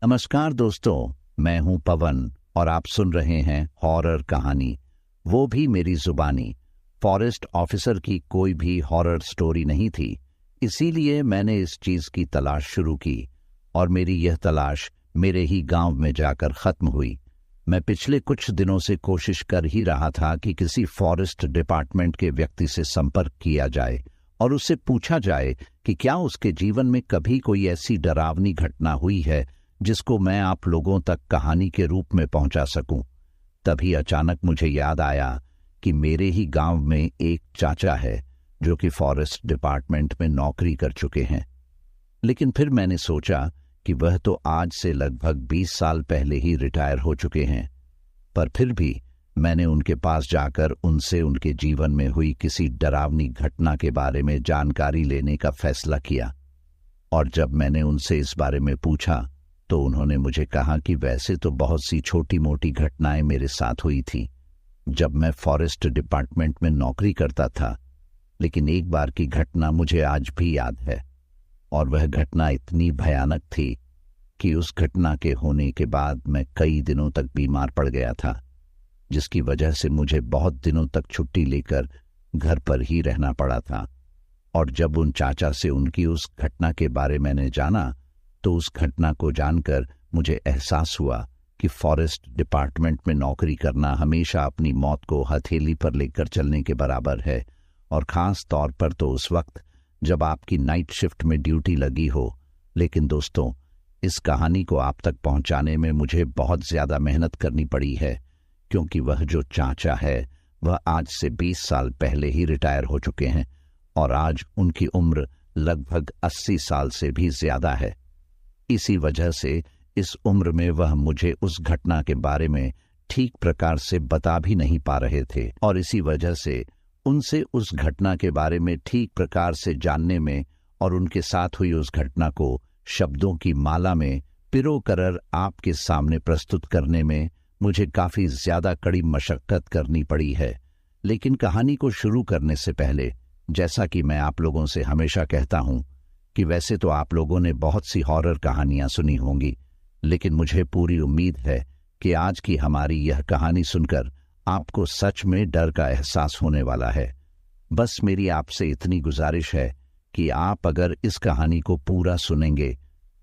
नमस्कार दोस्तों, मैं हूं पवन और आप सुन रहे हैं हॉरर कहानी, वो भी मेरी जुबानी। फॉरेस्ट ऑफिसर की कोई भी हॉरर स्टोरी नहीं थी, इसीलिए मैंने इस चीज की तलाश शुरू की और मेरी यह तलाश मेरे ही गांव में जाकर खत्म हुई। मैं पिछले कुछ दिनों से कोशिश कर ही रहा था कि किसी फॉरेस्ट डिपार्टमेंट के व्यक्ति से संपर्क किया जाए और उससे पूछा जाए कि क्या उसके जीवन में कभी कोई ऐसी डरावनी घटना हुई है जिसको मैं आप लोगों तक कहानी के रूप में पहुंचा सकूं। तभी अचानक मुझे याद आया कि मेरे ही गांव में एक चाचा है जो कि फॉरेस्ट डिपार्टमेंट में नौकरी कर चुके हैं। लेकिन फिर मैंने सोचा कि वह तो आज से लगभग 20 साल पहले ही रिटायर हो चुके हैं, पर फिर भी मैंने उनके पास जाकर उनसे उनके जीवन में हुई किसी डरावनी घटना के बारे में जानकारी लेने का फैसला किया। और जब मैंने उनसे इस बारे में पूछा तो उन्होंने मुझे कहा कि वैसे तो बहुत सी छोटी मोटी घटनाएं मेरे साथ हुई थी जब मैं फॉरेस्ट डिपार्टमेंट में नौकरी करता था, लेकिन एक बार की घटना मुझे आज भी याद है। और वह घटना इतनी भयानक थी कि उस घटना के होने के बाद मैं कई दिनों तक बीमार पड़ गया था, जिसकी वजह से मुझे बहुत दिनों तक छुट्टी लेकर घर पर ही रहना पड़ा था। और जब उन चाचा से उनकी उस घटना के बारे मैंने जाना तो उस घटना को जानकर मुझे एहसास हुआ कि फॉरेस्ट डिपार्टमेंट में नौकरी करना हमेशा अपनी मौत को हथेली पर लेकर चलने के बराबर है, और खास तौर पर तो उस वक्त जब आपकी नाइट शिफ्ट में ड्यूटी लगी हो। लेकिन दोस्तों, इस कहानी को आप तक पहुंचाने में मुझे बहुत ज्यादा मेहनत करनी पड़ी है, क्योंकि वह जो चाचा है वह आज से 20 साल पहले ही रिटायर हो चुके हैं और आज उनकी उम्र लगभग 80 साल से भी ज्यादा है। इसी वजह से इस उम्र में वह मुझे उस घटना के बारे में ठीक प्रकार से बता भी नहीं पा रहे थे, और इसी वजह से उनसे उस घटना के बारे में ठीक प्रकार से जानने में और उनके साथ हुई उस घटना को शब्दों की माला में पिरो-कर आपके सामने प्रस्तुत करने में मुझे काफी ज्यादा कड़ी मशक्कत करनी पड़ी है। लेकिन कहानी को शुरू करने से पहले, जैसा कि मैं आप लोगों से हमेशा कहता हूं कि वैसे तो आप लोगों ने बहुत सी हॉरर कहानियां सुनी होंगी, लेकिन मुझे पूरी उम्मीद है कि आज की हमारी यह कहानी सुनकर आपको सच में डर का एहसास होने वाला है। बस मेरी आपसे इतनी गुजारिश है कि आप अगर इस कहानी को पूरा सुनेंगे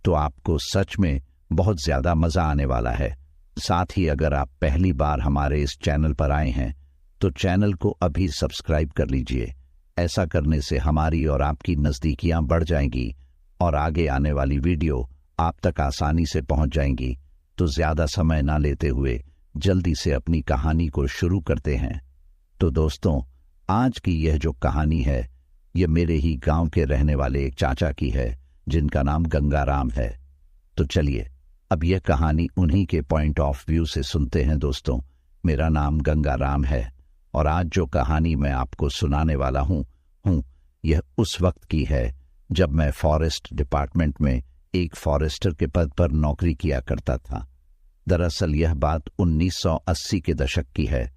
तो आपको सच में बहुत ज्यादा मजा आने वाला है। साथ ही अगर आप पहली बार हमारे इस चैनल पर आए हैं तो चैनल को अभी सब्सक्राइब कर लीजिए। ऐसा करने से हमारी और आपकी नजदीकियां बढ़ जाएंगी और आगे आने वाली वीडियो आप तक आसानी से पहुंच जाएंगी। तो ज्यादा समय ना लेते हुए जल्दी से अपनी कहानी को शुरू करते हैं। तो दोस्तों, आज की यह जो कहानी है यह मेरे ही गांव के रहने वाले एक चाचा की है जिनका नाम गंगाराम है। तो चलिए अब यह कहानी उन्हीं के पॉइंट ऑफ व्यू से सुनते हैं। दोस्तों, मेरा नाम गंगाराम है और आज जो कहानी मैं आपको सुनाने वाला हूं यह उस वक्त की है जब मैं फॉरेस्ट डिपार्टमेंट में एक फॉरेस्टर के पद पर नौकरी किया करता था। दरअसल यह बात 1980 के दशक की है।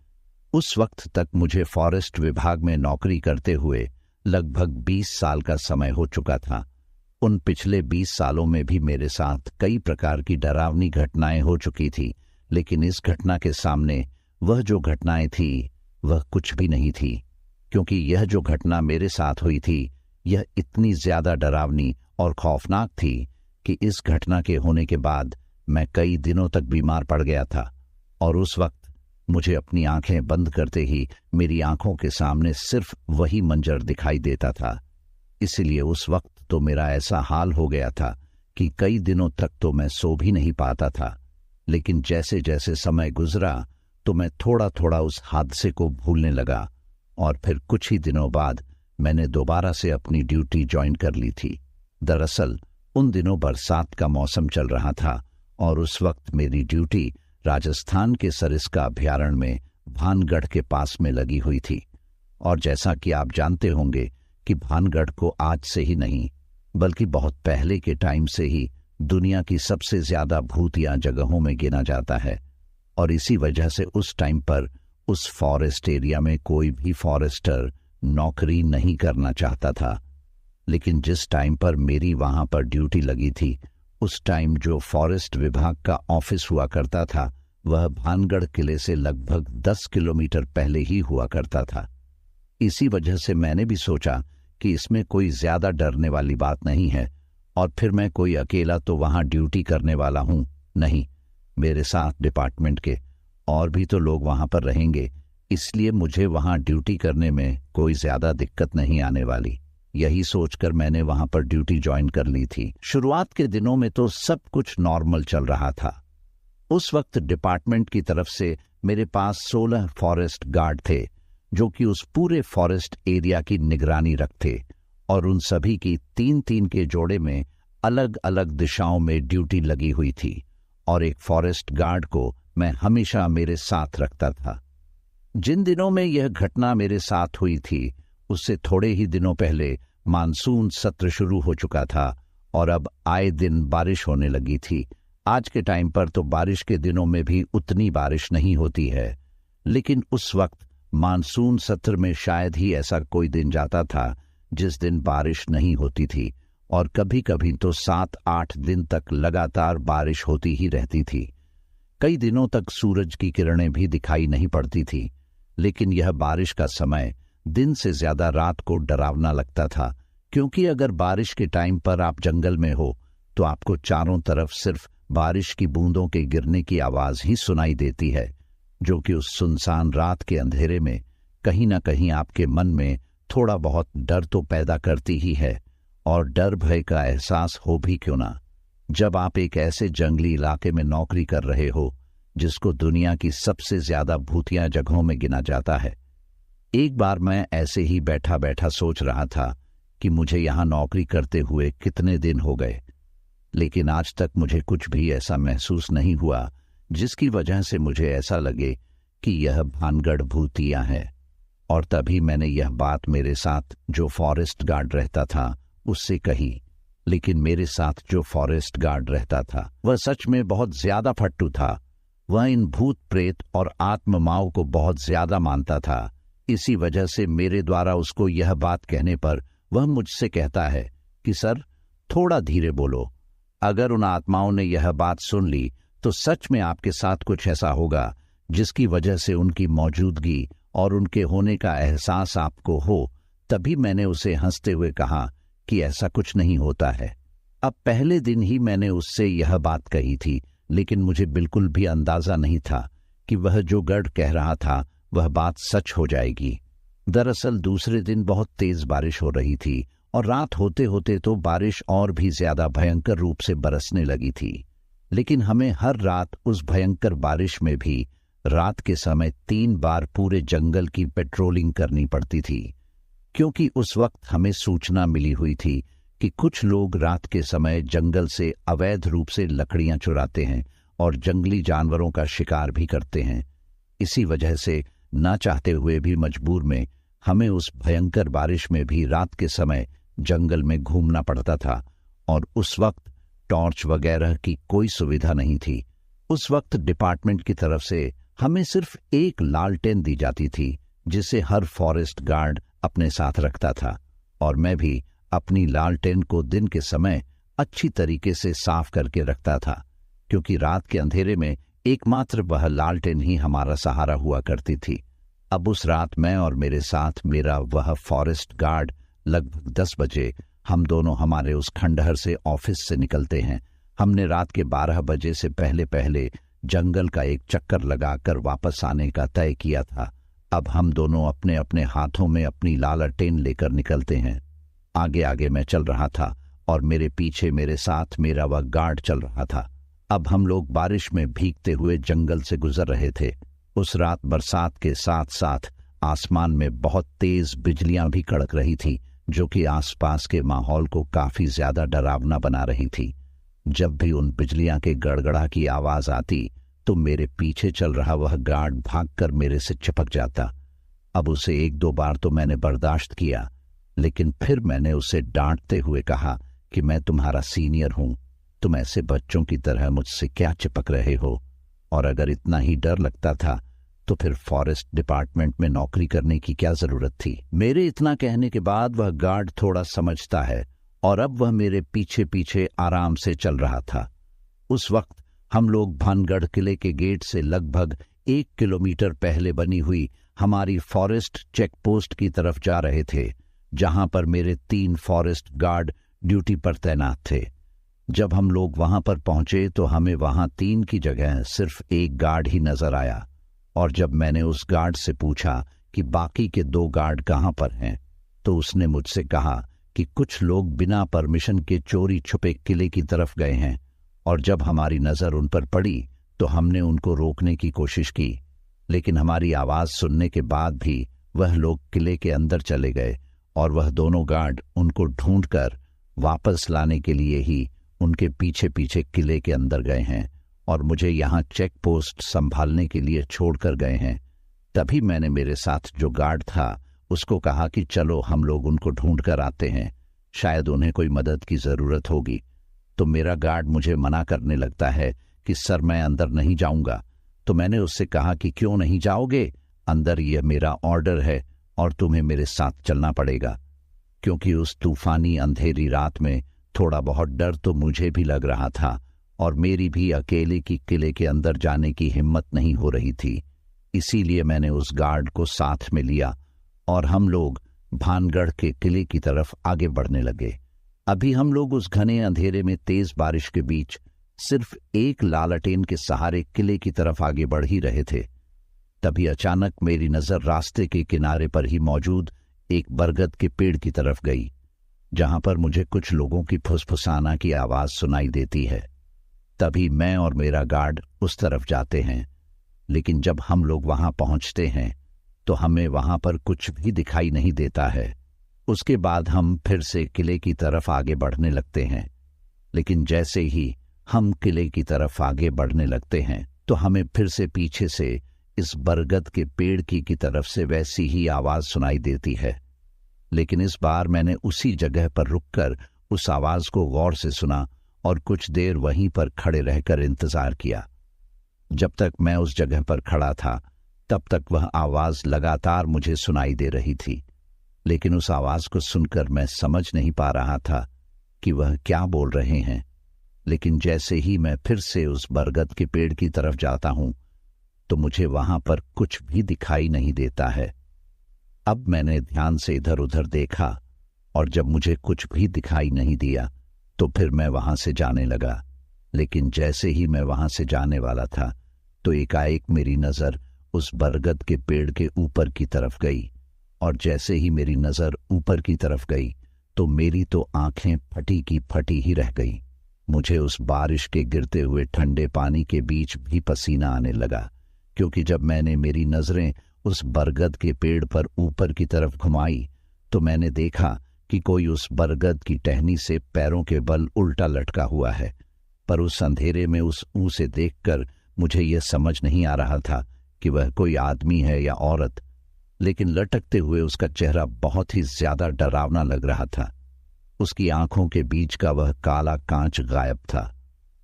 उस वक्त तक मुझे फॉरेस्ट विभाग में नौकरी करते हुए लगभग 20 साल का समय हो चुका था। उन पिछले 20 सालों में भी मेरे साथ कई प्रकार की डरावनी घटनाएं हो चुकी थी, लेकिन इस घटना के सामने वह जो घटनाएं थी वह कुछ भी नहीं थी, क्योंकि यह जो घटना मेरे साथ हुई थी यह इतनी ज्यादा डरावनी और खौफनाक थी कि इस घटना के होने के बाद मैं कई दिनों तक बीमार पड़ गया था। और उस वक्त मुझे अपनी आंखें बंद करते ही मेरी आंखों के सामने सिर्फ वही मंजर दिखाई देता था। इसलिए उस वक्त तो मेरा ऐसा हाल हो गया था कि कई दिनों तक तो मैं सो भी नहीं पाता था। लेकिन जैसे जैसे समय गुजरा तो मैं थोड़ा थोड़ा उस हादसे को भूलने लगा, और फिर कुछ ही दिनों बाद मैंने दोबारा से अपनी ड्यूटी ज्वाइन कर ली थी। दरअसल उन दिनों बरसात का मौसम चल रहा था और उस वक्त मेरी ड्यूटी राजस्थान के सरिस्का अभयारण्य में भानगढ़ के पास में लगी हुई थी। और जैसा कि आप जानते होंगे कि भानगढ़ को आज से ही नहीं बल्कि बहुत पहले के टाइम से ही दुनिया की सबसे ज्यादा भूतिया जगहों में गिना जाता है। और इसी वजह से उस टाइम पर उस फॉरेस्ट एरिया में कोई भी फॉरेस्टर नौकरी नहीं करना चाहता था। लेकिन जिस टाइम पर मेरी वहां पर ड्यूटी लगी थी उस टाइम जो फॉरेस्ट विभाग का ऑफिस हुआ करता था वह भानगढ़ किले से लगभग 10 किलोमीटर पहले ही हुआ करता था। इसी वजह से मैंने भी सोचा कि इसमें कोई ज्यादा डरने वाली बात नहीं है, और फिर मैं कोई अकेला तो वहां ड्यूटी करने वाला हूं नहीं, मेरे साथ डिपार्टमेंट के और भी तो लोग वहां पर रहेंगे, इसलिए मुझे वहां ड्यूटी करने में कोई ज्यादा दिक्कत नहीं आने वाली। यही सोचकर मैंने वहां पर ड्यूटी ज्वाइन कर ली थी। शुरुआत के दिनों में तो सब कुछ नॉर्मल चल रहा था। उस वक्त डिपार्टमेंट की तरफ से मेरे पास 16 फॉरेस्ट गार्ड थे जो कि उस पूरे फॉरेस्ट एरिया की निगरानी रखते, और उन सभी की 3-3 के जोड़े में अलग अलग दिशाओं में ड्यूटी लगी हुई थी, और एक फॉरेस्ट गार्ड को मैं हमेशा मेरे साथ रखता था। जिन दिनों में यह घटना मेरे साथ हुई थी उससे थोड़े ही दिनों पहले मानसून सत्र शुरू हो चुका था, और अब आए दिन बारिश होने लगी थी। आज के टाइम पर तो बारिश के दिनों में भी उतनी बारिश नहीं होती है, लेकिन उस वक्त मानसून सत्र में शायद ही ऐसा कोई दिन जाता था जिस दिन बारिश नहीं होती थी, और कभी कभी तो 7-8 दिन तक लगातार बारिश होती ही रहती थी। कई दिनों तक सूरज की किरणें भी दिखाई नहीं पड़ती थी, लेकिन यह बारिश का समय दिन से ज्यादा रात को डरावना लगता था, क्योंकि अगर बारिश के टाइम पर आप जंगल में हो तो आपको चारों तरफ सिर्फ बारिश की बूंदों के गिरने की आवाज ही सुनाई देती है, जो कि उस सुनसान रात के अंधेरे में कहीं ना कहीं आपके मन में थोड़ा बहुत डर तो पैदा करती ही है। और डर भय का एहसास हो भी क्यों ना, जब आप एक ऐसे जंगली इलाके में नौकरी कर रहे हो जिसको दुनिया की सबसे ज्यादा भूतिया जगहों में गिना जाता है। एक बार मैं ऐसे ही बैठा बैठा सोच रहा था कि मुझे यहां नौकरी करते हुए कितने दिन हो गए, लेकिन आज तक मुझे कुछ भी ऐसा महसूस नहीं हुआ जिसकी वजह से मुझे ऐसा लगे कि यह भानगढ़ भूतिया है। और तभी मैंने यह बात मेरे साथ जो फॉरेस्ट गार्ड रहता था उससे कही, लेकिन मेरे साथ जो फॉरेस्ट गार्ड रहता था वह सच में बहुत ज्यादा फट्टू था। वह इन भूत प्रेत और आत्माओं को बहुत ज्यादा मानता था। इसी वजह से मेरे द्वारा उसको यह बात कहने पर वह मुझसे कहता है कि सर थोड़ा धीरे बोलो, अगर उन आत्माओं ने यह बात सुन ली तो सच में आपके साथ कुछ ऐसा होगा जिसकी वजह से उनकी मौजूदगी और उनके होने का एहसास आपको हो। तभी मैंने उसे हंसते हुए कहा कि ऐसा कुछ नहीं होता है। अब पहले दिन ही मैंने उससे यह बात कही थी, लेकिन मुझे बिल्कुल भी अंदाजा नहीं था कि वह जो गार्ड कह रहा था वह बात सच हो जाएगी। दरअसल दूसरे दिन बहुत तेज बारिश हो रही थी, और रात होते होते तो बारिश और भी ज्यादा भयंकर रूप से बरसने लगी थी। लेकिन हमें हर रात उस भयंकर बारिश में भी रात के समय 3 बार पूरे जंगल की पेट्रोलिंग करनी पड़ती थी, क्योंकि उस वक्त हमें सूचना मिली हुई थी कि कुछ लोग रात के समय जंगल से अवैध रूप से लकड़ियां चुराते हैं और जंगली जानवरों का शिकार भी करते हैं। इसी वजह से ना चाहते हुए भी मजबूर में हमें उस भयंकर बारिश में भी रात के समय जंगल में घूमना पड़ता था, और उस वक्त टॉर्च वगैरह की कोई सुविधा नहीं थी। उस वक्त डिपार्टमेंट की तरफ से हमें सिर्फ एक लालटेन दी जाती थी जिसे हर फॉरेस्ट गार्ड अपने साथ रखता था, और मैं भी अपनी लालटेन को दिन के समय अच्छी तरीके से साफ करके रखता था, क्योंकि रात के अंधेरे में एकमात्र वह लालटेन ही हमारा सहारा हुआ करती थी। अब उस रात मैं और मेरे साथ मेरा वह फॉरेस्ट गार्ड लगभग 10 बजे हम दोनों हमारे उस खंडहर से ऑफिस से निकलते हैं। हमने रात के 12 बजे से पहले पहले जंगल का एक चक्कर लगाकर वापस आने का तय किया था। अब हम दोनों अपने अपने हाथों में अपनी लालटेन लेकर निकलते हैं। आगे आगे मैं चल रहा था और मेरे पीछे मेरे साथ मेरा वह गार्ड चल रहा था। अब हम लोग बारिश में भीगते हुए जंगल से गुजर रहे थे। उस रात बरसात के साथ साथ आसमान में बहुत तेज बिजलियां भी कड़क रही थी, जो कि आसपास के माहौल को काफी ज्यादा डरावना बना रही थी। जब भी उन बिजलियां के गड़गड़ा की आवाज आती तो मेरे पीछे चल रहा वह गार्ड भागकर मेरे से चिपक जाता। अब उसे 1-2 बार तो मैंने बर्दाश्त किया, लेकिन फिर मैंने उसे डांटते हुए कहा कि मैं तुम्हारा सीनियर हूं, तुम ऐसे बच्चों की तरह मुझसे क्या चिपक रहे हो, और अगर इतना ही डर लगता था तो फिर फॉरेस्ट डिपार्टमेंट में नौकरी करने की क्या जरूरत थी। मेरे इतना कहने के बाद वह गार्ड थोड़ा समझता है और अब वह मेरे पीछे पीछे आराम से चल रहा था। उस वक्त हम लोग भानगढ़ किले के गेट से लगभग 1 किलोमीटर पहले बनी हुई हमारी फॉरेस्ट चेक पोस्ट की तरफ जा रहे थे, जहां पर मेरे 3 फॉरेस्ट गार्ड ड्यूटी पर तैनात थे। जब हम लोग वहां पर पहुंचे तो हमें वहां 3 की जगह सिर्फ 1 गार्ड ही नजर आया, और जब मैंने उस गार्ड से पूछा कि बाकी के 2 गार्ड कहां पर हैं, तो उसने मुझसे कहा कि कुछ लोग बिना परमिशन के चोरी छुपे किले की तरफ गए हैं, और जब हमारी नजर उन पर पड़ी तो हमने उनको रोकने की कोशिश की, लेकिन हमारी आवाज सुनने के बाद भी वह लोग किले के अंदर चले गए, और वह दोनों गार्ड उनको ढूंढकर वापस लाने के लिए ही उनके पीछे पीछे किले के अंदर गए हैं और मुझे यहाँ चेक पोस्ट संभालने के लिए छोड़कर गए हैं। तभी मैंने मेरे साथ जो गार्ड था उसको कहा कि चलो हम लोग उनको ढूंढ कर आते हैं, शायद उन्हें कोई मदद की जरूरत होगी। तो मेरा गार्ड मुझे मना करने लगता है कि सर मैं अंदर नहीं जाऊंगा। तो मैंने उससे कहा कि क्यों नहीं जाओगे, अंदर यह मेरा ऑर्डर है और तुम्हें मेरे साथ चलना पड़ेगा, क्योंकि उस तूफानी अंधेरी रात में थोड़ा बहुत डर तो मुझे भी लग रहा था और मेरी भी अकेले की किले के अंदर जाने की हिम्मत नहीं हो रही थी। इसीलिए मैंने उस गार्ड को साथ में लिया और हम लोग भानगढ़ के किले की तरफ आगे बढ़ने लगे। अभी हम लोग उस घने अंधेरे में तेज बारिश के बीच सिर्फ एक लालटेन के सहारे किले की तरफ आगे बढ़ ही रहे थे। तभी अचानक मेरी नजर रास्ते के किनारे पर ही मौजूद एक बरगद के पेड़ की तरफ गई, जहां पर मुझे कुछ लोगों की फुसफुसाना की आवाज सुनाई देती है। तभी मैं और मेरा गार्ड उस तरफ जाते हैं, लेकिन जब हम लोग वहां पहुंचते हैं तो हमें वहां पर कुछ भी दिखाई नहीं देता है। उसके बाद हम फिर से किले की तरफ आगे बढ़ने लगते हैं, लेकिन जैसे ही हम किले की तरफ आगे बढ़ने लगते हैं तो हमें फिर से पीछे से इस बरगद के पेड़ की तरफ से वैसी ही आवाज सुनाई देती है। लेकिन इस बार मैंने उसी जगह पर रुककर उस आवाज को गौर से सुना और कुछ देर वहीं पर खड़े रहकर इंतजार किया। जब तक मैं उस जगह पर खड़ा था तब तक वह आवाज लगातार मुझे सुनाई दे रही थी, लेकिन उस आवाज को सुनकर मैं समझ नहीं पा रहा था कि वह क्या बोल रहे हैं। लेकिन जैसे ही मैं फिर से उस बरगद के पेड़ की तरफ जाता हूं तो मुझे वहां पर कुछ भी दिखाई नहीं देता है। अब मैंने ध्यान से इधर उधर देखा और जब मुझे कुछ भी दिखाई नहीं दिया तो फिर मैं वहां से जाने लगा। लेकिन जैसे ही मैं वहां से जाने वाला था तो एकाएक मेरी नजर उस बरगद के पेड़ के ऊपर की तरफ गई, और जैसे ही मेरी नजर ऊपर की तरफ गई तो मेरी तो आंखें फटी की फटी ही रह गई। मुझे उस बारिश के गिरते हुए ठंडे पानी के बीच भी पसीना आने लगा, क्योंकि जब मैंने मेरी नजरें उस बरगद के पेड़ पर ऊपर की तरफ घुमाई तो मैंने देखा कि कोई उस बरगद की टहनी से पैरों के बल उल्टा लटका हुआ है। पर उस अंधेरे में उस ऊं से देखकर मुझे यह समझ नहीं आ रहा था कि वह कोई आदमी है या औरत, लेकिन लटकते हुए उसका चेहरा बहुत ही ज्यादा डरावना लग रहा था। उसकी आंखों के बीच का वह काला कांच गायब था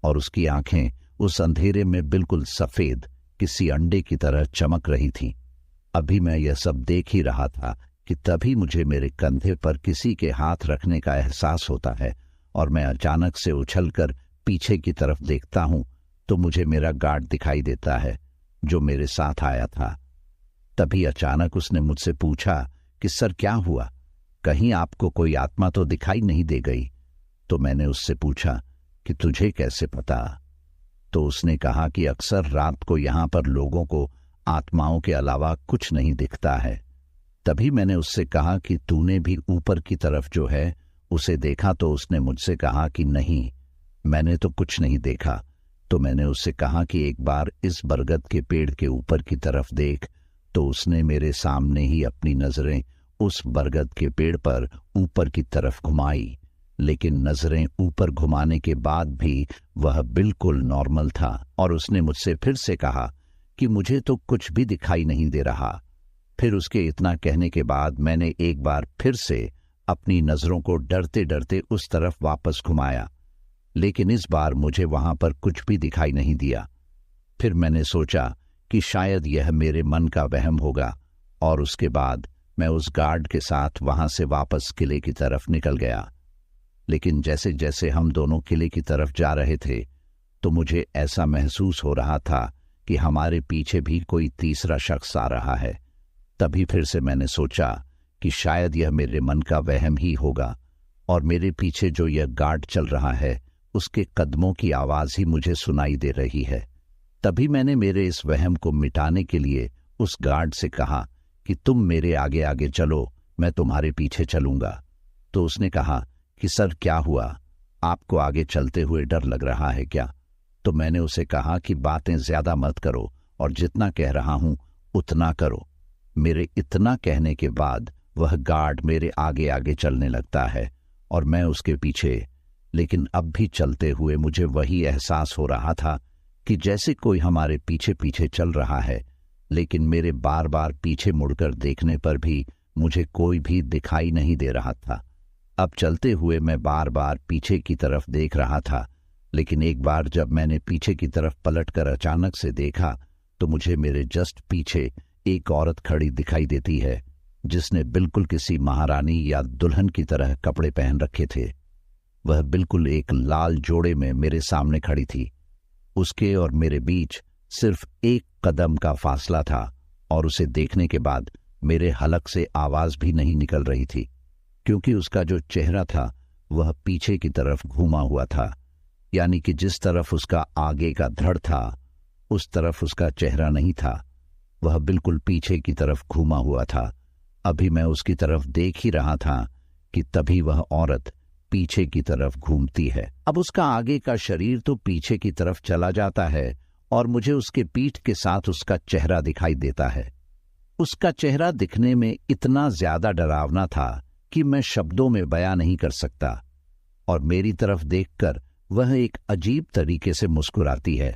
और उसकी आंखें उस अंधेरे में बिल्कुल सफेद किसी अंडे की तरह चमक रही थीं। अभी मैं यह सब देख ही रहा था कि तभी मुझे मेरे कंधे पर किसी के हाथ रखने का एहसास होता है और मैं अचानक से उछलकर पीछे की तरफ देखता हूं तो मुझे मेरा गार्ड दिखाई देता है जो मेरे साथ आया था। तभी अचानक उसने मुझसे पूछा कि सर क्या हुआ, कहीं आपको कोई आत्मा तो दिखाई नहीं दे गई? तो मैंने उससे पूछा कि तुझे कैसे पता? तो उसने कहा कि अक्सर रात को यहां पर लोगों को आत्माओं के अलावा कुछ नहीं दिखता है। तभी मैंने उससे कहा कि तूने भी ऊपर की तरफ जो है उसे देखा? तो उसने मुझसे कहा कि नहीं, मैंने तो कुछ नहीं देखा। तो मैंने उससे कहा कि एक बार इस बरगद के पेड़ के ऊपर की तरफ देख। तो उसने मेरे सामने ही अपनी नजरें उस बरगद के पेड़ पर ऊपर की तरफ घुमाई, लेकिन नजरें ऊपर घुमाने के बाद भी वह बिल्कुल नॉर्मल था और उसने मुझसे फिर से कहा कि मुझे तो कुछ भी दिखाई नहीं दे रहा। फिर उसके इतना कहने के बाद मैंने एक बार फिर से अपनी नजरों को डरते डरते उस तरफ वापस घुमाया, लेकिन इस बार मुझे वहां पर कुछ भी दिखाई नहीं दिया। फिर मैंने सोचा कि शायद यह मेरे मन का वहम होगा और उसके बाद मैं उस गार्ड के साथ वहां से वापस किले की तरफ निकल गया। लेकिन जैसे जैसे हम दोनों किले की तरफ जा रहे थे तो मुझे ऐसा महसूस हो रहा था कि हमारे पीछे भी कोई तीसरा शख्स आ रहा है। तभी फिर से मैंने सोचा कि शायद यह मेरे मन का वहम ही होगा और मेरे पीछे जो यह गार्ड चल रहा है उसके कदमों की आवाज ही मुझे सुनाई दे रही है। तभी मैंने मेरे इस वहम को मिटाने के लिए उस गार्ड से कहा कि तुम मेरे आगे आगे चलो, मैं तुम्हारे पीछे चलूंगा। तो उसने कहा कि सर क्या हुआ, आपको आगे चलते हुए डर लग रहा है क्या? तो मैंने उसे कहा कि बातें ज्यादा मत करो और जितना कह रहा हूं उतना करो। मेरे इतना कहने के बाद वह गार्ड मेरे आगे आगे चलने लगता है और मैं उसके पीछे। लेकिन अब भी चलते हुए मुझे वही एहसास हो रहा था कि जैसे कोई हमारे पीछे पीछे चल रहा है, लेकिन मेरे बार बार पीछे मुड़कर देखने पर भी मुझे कोई भी दिखाई नहीं दे रहा था। अब चलते हुए मैं बार बार पीछे की तरफ देख रहा था, लेकिन एक बार जब मैंने पीछे की तरफ पलटकर अचानक से देखा तो मुझे मेरे जस्ट पीछे एक औरत खड़ी दिखाई देती है, जिसने बिल्कुल किसी महारानी या दुल्हन की तरह कपड़े पहन रखे थे। वह बिल्कुल एक लाल जोड़े में मेरे सामने खड़ी थी। उसके और मेरे बीच सिर्फ एक कदम का फासला था और उसे देखने के बाद मेरे हलक से आवाज भी नहीं निकल रही थी, क्योंकि उसका जो चेहरा था वह पीछे की तरफ घूमा हुआ था, यानी कि जिस तरफ उसका आगे का धड़ था उस तरफ उसका चेहरा नहीं था, वह बिल्कुल पीछे की तरफ घूमा हुआ था। अभी मैं उसकी तरफ देख ही रहा था कि तभी वह औरत पीछे की तरफ घूमती है। अब उसका आगे का शरीर तो पीछे की तरफ चला जाता है और मुझे उसके पीठ के साथ उसका चेहरा दिखाई देता है। उसका चेहरा दिखने में इतना ज्यादा डरावना था कि मैं शब्दों में बयां नहीं कर सकता, और मेरी तरफ देखकर वह एक अजीब तरीके से मुस्कुराती है।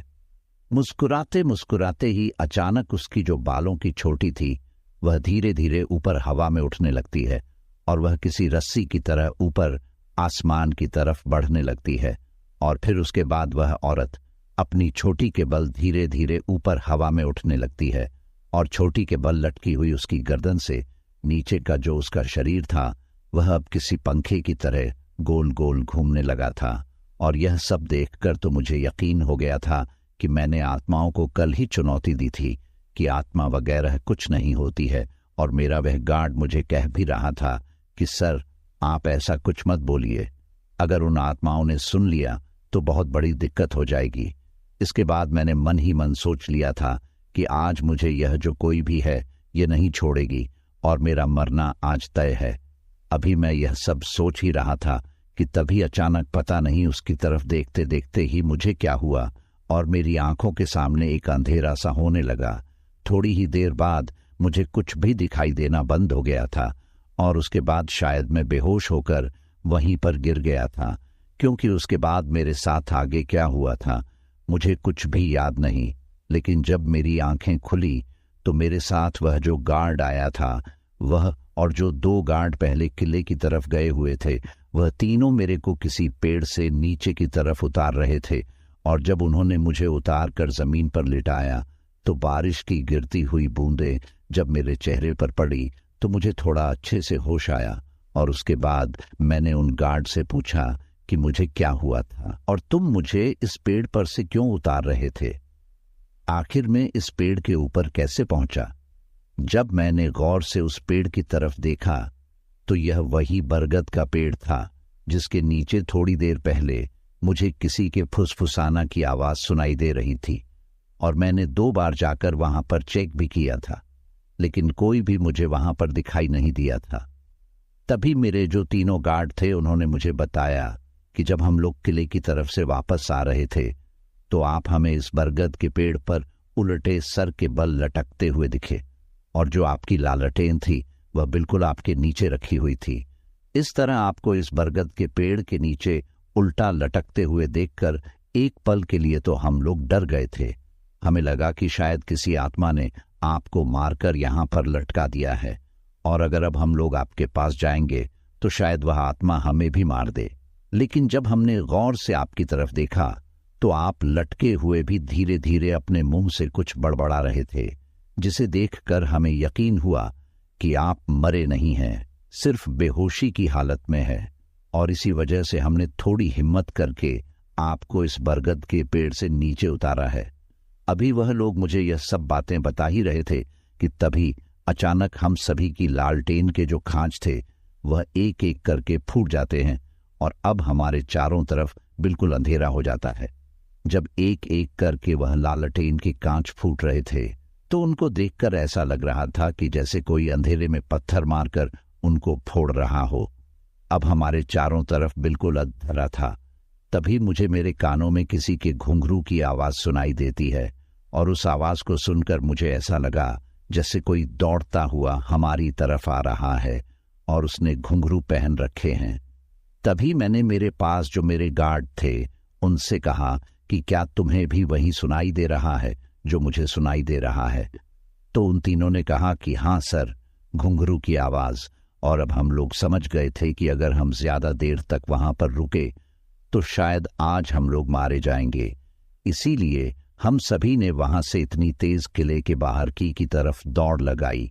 मुस्कुराते मुस्कुराते ही अचानक उसकी जो बालों की छोटी थी वह धीरे धीरे ऊपर हवा में उठने लगती है और वह किसी रस्सी की तरह ऊपर आसमान की तरफ बढ़ने लगती है, और फिर उसके बाद वह औरत अपनी छोटी के बल धीरे धीरे ऊपर हवा में उठने लगती है और छोटी के बल लटकी हुई उसकी गर्दन से नीचे का जो उसका शरीर था वह अब किसी पंखे की तरह गोल गोल घूमने लगा था। और यह सब देखकर तो मुझे यकीन हो गया था कि मैंने आत्माओं को कल ही चुनौती दी थी कि आत्मा वगैरह कुछ नहीं होती है, और मेरा वह गार्ड मुझे कह भी रहा था कि सर आप ऐसा कुछ मत बोलिए, अगर उन आत्माओं ने सुन लिया तो बहुत बड़ी दिक्कत हो जाएगी। इसके बाद मैंने मन ही मन सोच लिया था कि आज मुझे यह जो कोई भी है ये नहीं छोड़ेगी और मेरा मरना आज तय है। अभी मैं यह सब सोच ही रहा था कि तभी अचानक पता नहीं उसकी तरफ देखते देखते ही मुझे क्या हुआ और मेरी आंखों के सामने एक अंधेरा सा होने लगा। थोड़ी ही देर बाद मुझे कुछ भी दिखाई देना बंद हो गया था और उसके बाद शायद मैं बेहोश होकर वहीं पर गिर गया था, क्योंकि उसके बाद मेरे साथ आगे क्या हुआ था मुझे कुछ भी याद नहीं। लेकिन जब मेरी आंखें खुली तो मेरे साथ वह जो गार्ड आया था वह और जो 2 गार्ड पहले किले की तरफ गए हुए थे वह तीनों मेरे को किसी पेड़ से नीचे की तरफ उतार रहे थे, और जब उन्होंने मुझे उतार कर जमीन पर लिटाया तो बारिश की गिरती हुई बूंदें जब मेरे चेहरे पर पड़ी तो मुझे थोड़ा अच्छे से होश आया, और उसके बाद मैंने उन गार्ड से पूछा कि मुझे क्या हुआ था और तुम मुझे इस पेड़ पर से क्यों उतार रहे थे, आखिर में इस पेड़ के ऊपर कैसे पहुंचा। जब मैंने गौर से उस पेड़ की तरफ देखा तो यह वही बरगद का पेड़ था जिसके नीचे थोड़ी देर पहले मुझे किसी के फुसफुसाना की आवाज सुनाई दे रही थी, और मैंने 2 बार जाकर वहां पर चेक भी किया था, लेकिन कोई भी मुझे वहां पर दिखाई नहीं दिया था। तभी मेरे जो तीनों गार्ड थे उन्होंने मुझे बताया कि जब हम लोग किले की तरफ से वापस आ रहे थे तो आप हमें इस बरगद के पेड़ पर उलटे सर के बल लटकते हुए दिखे, और जो आपकी लालटेन थी वह बिल्कुल आपके नीचे रखी हुई थी। इस तरह आपको इस बरगद के पेड़ के नीचे उल्टा लटकते हुए देखकर एक पल के लिए तो हम लोग डर गए थे। हमें लगा कि शायद किसी आत्मा ने आपको मारकर यहां पर लटका दिया है, और अगर अब हम लोग आपके पास जाएंगे तो शायद वह आत्मा हमें भी मार दे। लेकिन जब हमने गौर से आपकी तरफ देखा तो आप लटके हुए भी धीरे धीरे अपने मुंह से कुछ बड़बड़ा रहे थे, जिसे देखकर हमें यकीन हुआ कि आप मरे नहीं हैं, सिर्फ बेहोशी की हालत में है। और इसी वजह से हमने थोड़ी हिम्मत करके आपको इस बरगद के पेड़ से नीचे उतारा है। अभी वह लोग मुझे यह सब बातें बता ही रहे थे कि तभी अचानक हम सभी की लालटेन के जो खांच थे वह एक एक करके फूट जाते हैं और अब हमारे चारों तरफ बिल्कुल अंधेरा हो जाता है। जब एक एक करके वह लालटेन के कांच फूट रहे थे तो उनको देखकर ऐसा लग रहा था कि जैसे कोई अंधेरे में पत्थर मारकर उनको फोड़ रहा हो। अब हमारे चारों तरफ बिल्कुल अंधेरा था। तभी मुझे मेरे कानों में किसी के घुंघरू की आवाज सुनाई देती है और उस आवाज को सुनकर मुझे ऐसा लगा जैसे कोई दौड़ता हुआ हमारी तरफ आ रहा है और उसने घुंघरू पहन रखे हैं। तभी मैंने मेरे पास जो मेरे गार्ड थे उनसे कहा कि क्या तुम्हें भी वही सुनाई दे रहा है जो मुझे सुनाई दे रहा है? तो उन तीनों ने कहा कि हाँ सर, घुंघरू की आवाज। और अब हम लोग समझ गए थे कि अगर हम ज्यादा देर तक वहां पर रुके तो शायद आज हम लोग मारे जाएंगे। इसीलिए हम सभी ने वहां से इतनी तेज किले के बाहर की तरफ दौड़ लगाई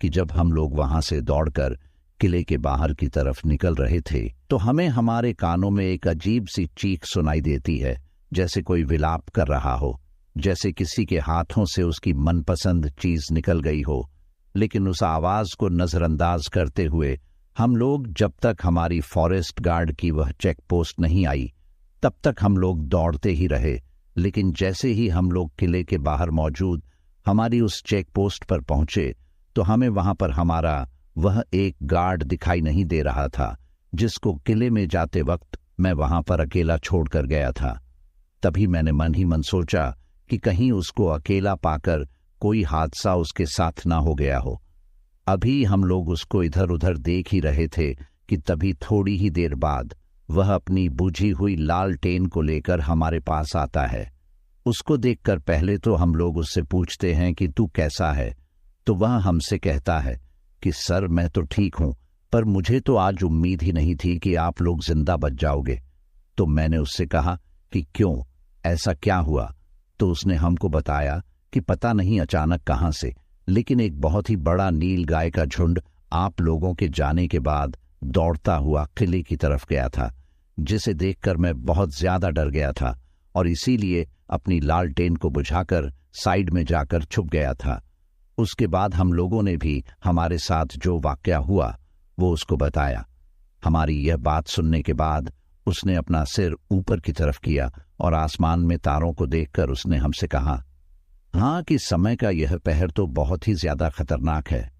कि जब हम लोग वहां से दौड़कर किले के बाहर की तरफ निकल रहे थे तो हमें हमारे कानों में एक अजीब सी चीख सुनाई देती है, जैसे कोई विलाप कर रहा हो, जैसे किसी के हाथों से उसकी मनपसंद चीज निकल गई हो। लेकिन उस आवाज को नजरअंदाज करते हुए हम लोग, जब तक हमारी फॉरेस्ट गार्ड की वह चेक पोस्ट नहीं आई तब तक हम लोग दौड़ते ही रहे। लेकिन जैसे ही हम लोग किले के बाहर मौजूद हमारी उस चेक पोस्ट पर पहुंचे तो हमें वहां पर हमारा वह एक गार्ड दिखाई नहीं दे रहा था जिसको किले में जाते वक्त मैं वहां पर अकेला छोड़कर गया था। तभी मैंने मन ही मन सोचा कि कहीं उसको अकेला पाकर कोई हादसा उसके साथ ना हो गया हो। अभी हम लोग उसको इधर उधर देख ही रहे थे कि तभी थोड़ी ही देर बाद वह अपनी बुझी हुई लालटेन को लेकर हमारे पास आता है। उसको देखकर पहले तो हम लोग उससे पूछते हैं कि तू कैसा है, तो वह हमसे कहता है कि सर मैं तो ठीक हूं, पर मुझे तो आज उम्मीद ही नहीं थी कि आप लोग जिंदा बच जाओगे। तो मैंने उससे कहा कि क्यों, ऐसा क्या हुआ? तो उसने हमको बताया कि पता नहीं अचानक कहां से, लेकिन एक बहुत ही बड़ा नील गाय का झुंड आप लोगों के जाने के बाद दौड़ता हुआ किले की तरफ गया था, जिसे देखकर मैं बहुत ज्यादा डर गया था और इसीलिए अपनी लालटेन को बुझाकर साइड में जाकर छुप गया था। उसके बाद हम लोगों ने भी हमारे साथ जो वाकया हुआ वो उसको बताया। हमारी यह बात सुनने के बाद उसने अपना सिर ऊपर की तरफ किया और आसमान में तारों को देखकर उसने हमसे कहा, हाँ कि समय का यह पहर तो बहुत ही ज्यादा खतरनाक है।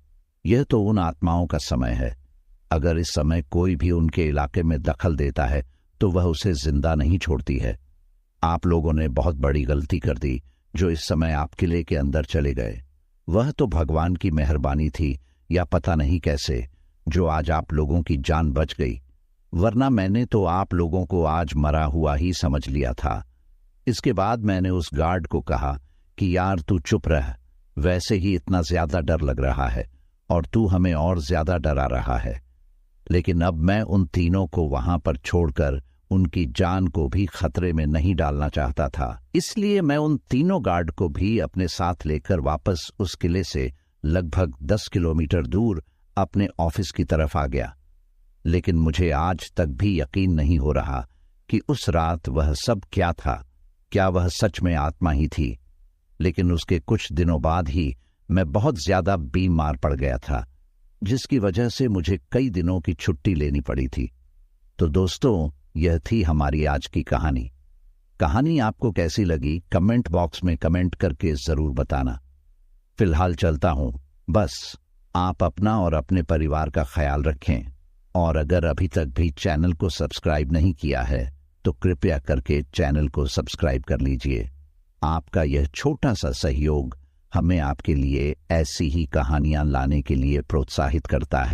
यह तो उन आत्माओं का समय है। अगर इस समय कोई भी उनके इलाके में दखल देता है तो वह उसे जिंदा नहीं छोड़ती है। आप लोगों ने बहुत बड़ी गलती कर दी जो इस समय आप किले के अंदर चले गए। वह तो भगवान की मेहरबानी थी या पता नहीं कैसे जो आज आप लोगों की जान बच गई, वरना मैंने तो आप लोगों को आज मरा हुआ ही समझ लिया था। इसके बाद मैंने उस गार्ड को कहा कि यार तू चुप रह, वैसे ही इतना ज्यादा डर लग रहा है और तू हमें और ज्यादा डरा रहा है। लेकिन अब मैं उन तीनों को वहां पर छोड़कर उनकी जान को भी खतरे में नहीं डालना चाहता था, इसलिए मैं उन तीनों गार्ड को भी अपने साथ लेकर वापस उस किले से लगभग 10 किलोमीटर दूर अपने ऑफिस की तरफ आ गया। लेकिन मुझे आज तक भी यकीन नहीं हो रहा कि उस रात वह सब क्या था, क्या वह सच में आत्मा ही थी। लेकिन उसके कुछ दिनों बाद ही मैं बहुत ज्यादा बीमार पड़ गया था, जिसकी वजह से मुझे कई दिनों की छुट्टी लेनी पड़ी थी। तो दोस्तों, यह थी हमारी आज की कहानी। कहानी आपको कैसी लगी कमेंट बॉक्स में कमेंट करके जरूर बताना। फिलहाल चलता हूं, बस आप अपना और अपने परिवार का ख्याल रखें और अगर अभी तक भी चैनल को सब्सक्राइब नहीं किया है तो कृपया करके चैनल को सब्सक्राइब कर लीजिए। आपका यह छोटा सा सहयोग हमें आपके लिए ऐसी ही कहानियां लाने के लिए प्रोत्साहित करता है।